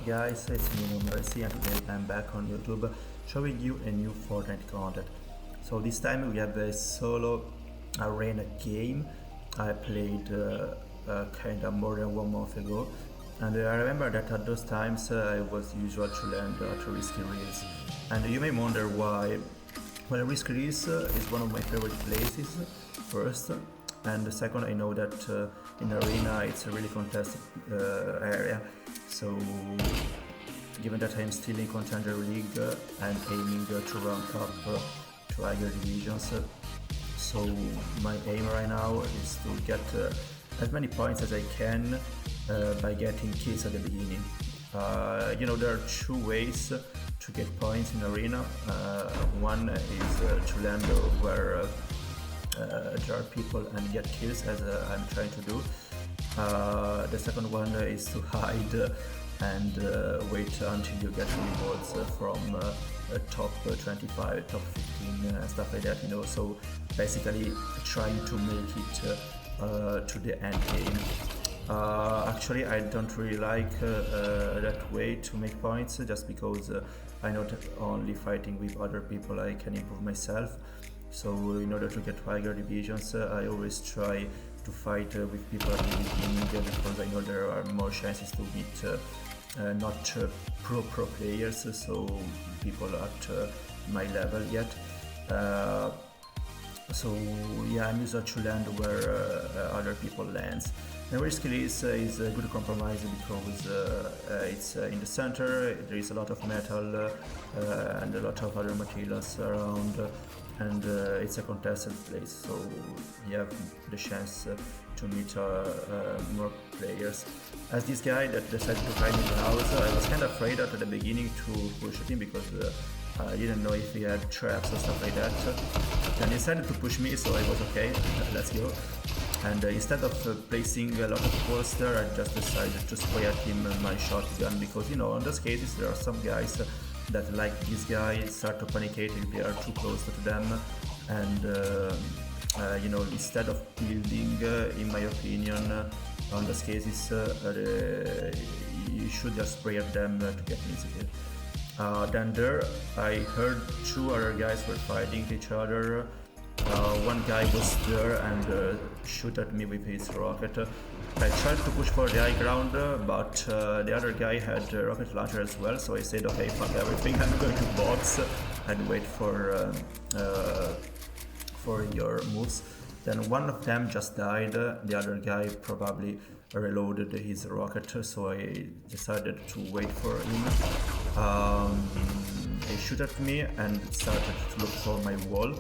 Guys, it's me Mercy and today I'm back on YouTube showing you a new Fortnite content. So this time we have a solo arena game I played kinda more than 1 month ago, and I remember that at those times I was usual to land at Risky Reels, and you may wonder why. Well, Risky Reels is one of my favorite places first, and second, I know that in arena it's a really contested area, so given that I'm still in Contender League, I'm aiming to rank up to higher divisions. So my aim right now is to get as many points as I can by getting kills at the beginning. There are two ways to get points in arena. One is to land where there are people and get kills, as I'm trying to do. The second one is to hide and wait until you get rewards from top 25, top 15, stuff like that, so basically trying to make it to the end game. Actually, I don't really like that way to make points, just because I know that only fighting with other people I can improve myself. So in order to get higher divisions, I always try to fight with people at the beginning, because I know there are more chances to meet not pro players, so people at my level yet. So yeah, I'm used to land where other people lands. And Risky Reels is a good compromise because it's in the center, there is a lot of metal and a lot of other materials around, and it's a contested place, so you have the chance to meet more players. As this guy that decided to hide in the house, I was kind of afraid at the beginning to push him because I didn't know if he had traps or stuff like that. Then he decided to push me, so I was okay, let's go. And instead of placing a lot of walls there, I just decided to spray at him my shotgun, because in those cases there are some guys that, like this guy, start to panicate if they are too close to them, and instead of building, in my opinion, on those cases, you should just spray at them to get an easy kill. Then there, I heard two other guys were fighting each other. One guy was there and shoot at me with his rocket. I tried to push for the high ground, but the other guy had a rocket launcher as well, so I said, okay, fuck everything, I'm going to box and wait for your moves. Then one of them just died, the other guy probably reloaded his rocket, so I decided to wait for him. He shot at me and started to look for my wall.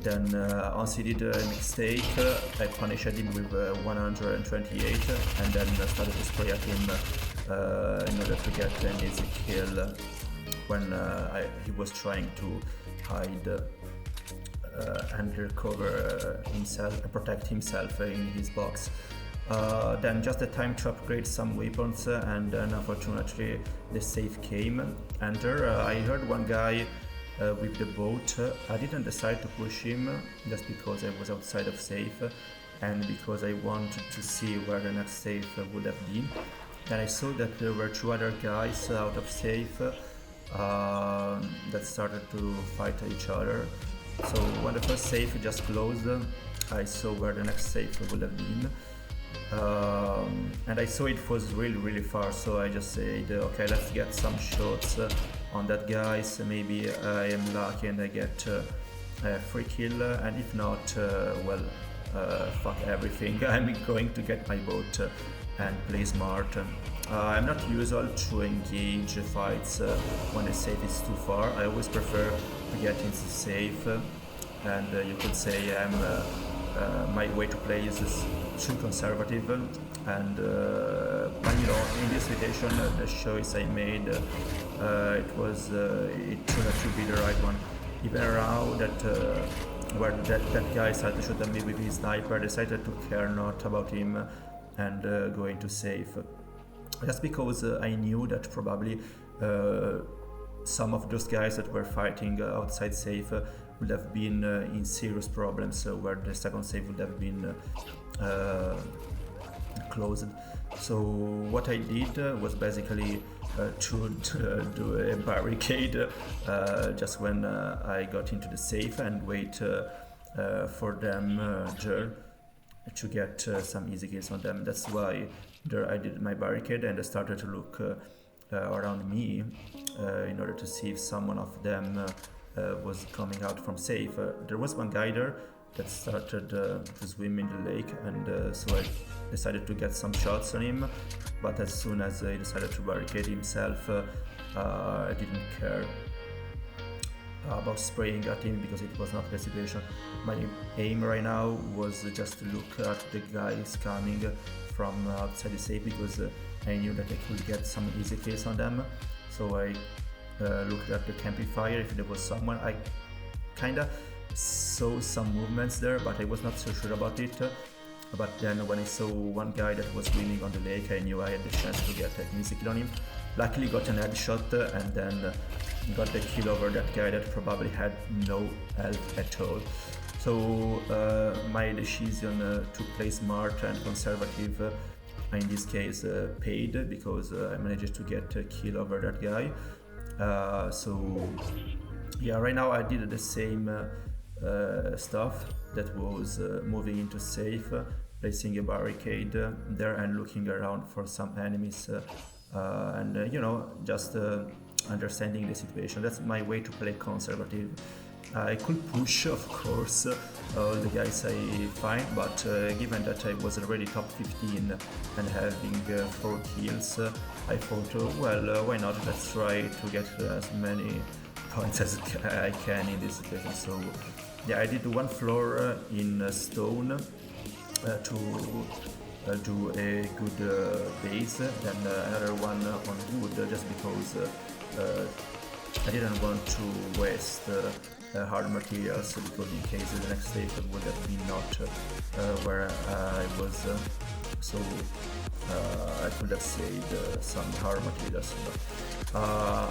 Then once he did a mistake, I punished him with 128 and then started to spray at him in order to get an easy kill when he was trying to hide and recover himself and protect himself in his box. Then just the time to upgrade some weapons, and then unfortunately the safe came. And there I heard one guy with the boat. I didn't decide to push him just because I was outside of safe and because I wanted to see where the next safe would have been. Then I saw that there were two other guys out of safe that started to fight each other. So when the first safe just closed, I saw where the next safe would have been. And I saw it was really far, so I just said, okay, let's get some shots on that guy, so maybe I am lucky and I get a free kill, and if not, fuck everything, I'm going to get my boat and play smart. I'm not usual to engage fights when the safe is too far. I always prefer to get into safe, and you could say my way to play is too conservative, and in this situation the choice I made, it turned out to be the right one. Even around that where that guy started to shoot at me with his sniper, I decided to care not about him and go into safe, just because I knew that probably some of those guys that were fighting outside safe would have been in serious problems, where the second safe would have been closed. So what I did was basically to do a barricade just when I got into the safe and wait for them there to get some easy kills on them. That's why there I did my barricade and I started to look around me in order to see if someone of them was coming out from safe. There was one guy there that started to swim in the lake, and so I decided to get some shots on him, but as soon as he decided to barricade himself, I didn't care about spraying at him because it was not the situation. My aim right now was just to look at the guys coming from outside the safe because I knew that I could get some easy kills on them. So I looked at the campfire if there was someone. I kinda saw some movements there, but I was not so sure about it. But then when I saw one guy that was swimming on the lake, I knew I had the chance to get an easy kill on him. Luckily got an headshot and then got the kill over that guy that probably had no health at all. So my decision to play smart and conservative in this case paid because I managed to get a kill over that guy. So yeah, right now I did the same stuff that was moving into safe, placing a barricade there and looking around for some enemies and you know, just understanding the situation. That's my way to play conservative. I could push, of course, all the guys I find, but given that I was already top 15 and having 4 kills, I thought, well, why not? Let's try to get as many points as I can in this situation. So yeah, I did one floor in stone to do a good base, then another one on wood just because I didn't want to waste hard materials because in case the next stage would have been not where I was, so I could have saved some hard materials. But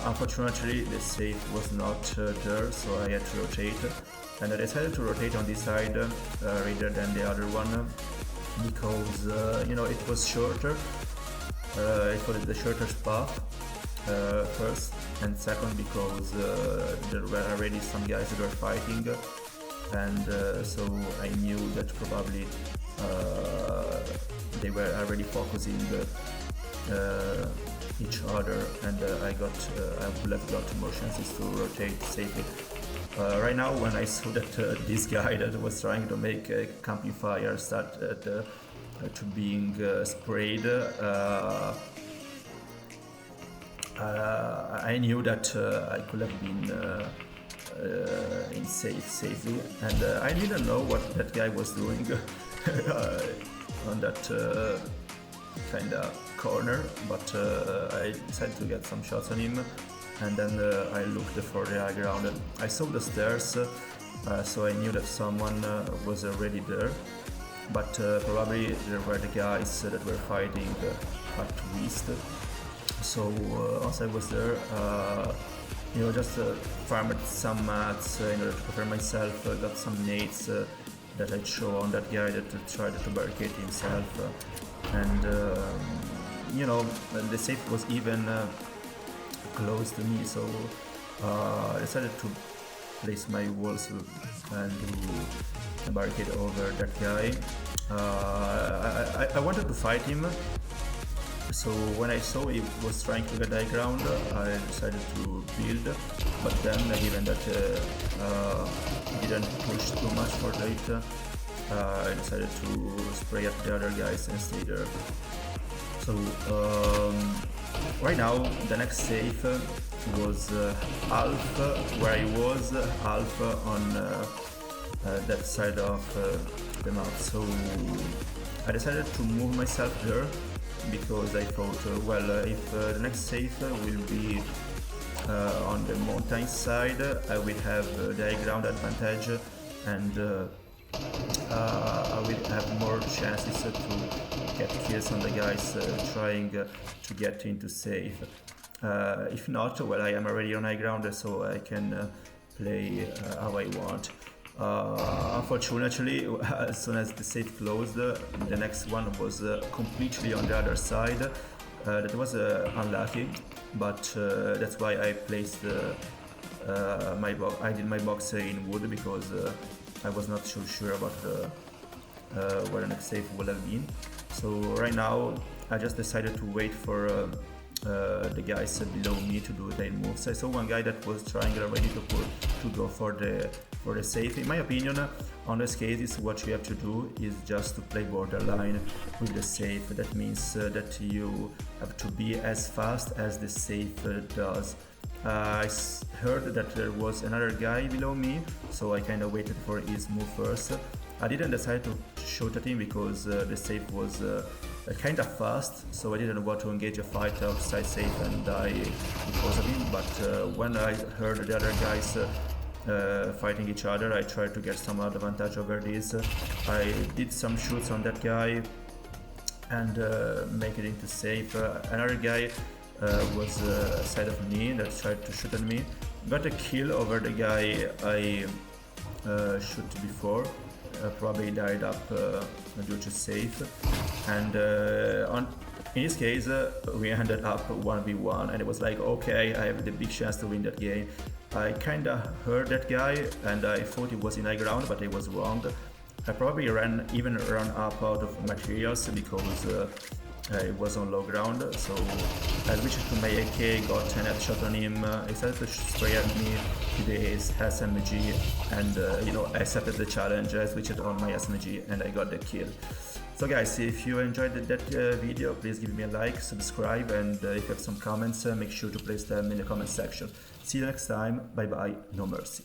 unfortunately the safe was not there, so I had to rotate, and I decided to rotate on this side rather than the other one because you know, it was shorter. I thought the shortest path first, and second because there were already some guys that were fighting, and so I knew that probably they were already focusing each other, and I would have got more chances to rotate safely. Right now, when I saw that this guy that was trying to make a campfire started to being sprayed, I knew that I could have been in safely, and I didn't know what that guy was doing on that kind of corner, but I decided to get some shots on him, and then I looked for the high ground. I saw the stairs, so I knew that someone was already there, but probably there were the guys that were fighting at least. So once I was there, you know, just farmed some mats in order to prepare myself, got some nades that I'd show on that guy that tried to barricade himself, and you know, the safe was even close to me, so I decided to place my walls and do a barricade over that guy. I wanted to fight him, so when I saw he was trying to get high ground, I decided to build, but then given that he didn't push too much for late, I decided to spray at the other guys and stay there. So right now the next safe was half where I was, half on that side of the map. So I decided to move myself there because I thought, well, if the next safe will be on the mountain side, I will have the high ground advantage, and I will have more chances to get kills on the guys trying to get into safe. If not, well, I am already on high ground, so I can play how I want. Unfortunately, as soon as the safe closed, the next one was completely on the other side. That was unlucky. but that's why I placed I did my box in wood, because I was not so sure about where the next save would have been. So right now I just decided to wait for the guys below me to do their moves. I saw one guy that was trying already to go for the safe. In my opinion, on this case, what you have to do is just to play borderline with the safe. That means that you have to be as fast as the safe does. Heard that there was another guy below me, so I kind of waited for his move first. I didn't decide to shoot at him because the safe was kind of fast, so I didn't want to engage a fight outside safe and die because of him. But when I heard the other guys fighting each other, I tried to get some advantage over this. I did some shoots on that guy and make it into safe. Another guy was side of me that tried to shoot at me. Got a kill over the guy I shoot before. Probably died up due to safe, and in this case we ended up 1v1, and it was like, okay, I have the big chance to win that game. I kinda heard that guy and I thought he was in high ground, but I was wrong. I probably even ran up out of materials because it was on low ground, so I switched to my AK, got an headshot on him. He started to spray at me with his SMG, and I accepted the challenge. I switched on my SMG and I got the kill. So guys, if you enjoyed that video, please give me a like, subscribe, and if you have some comments, make sure to place them in the comment section. See you next time, bye bye, no mercy.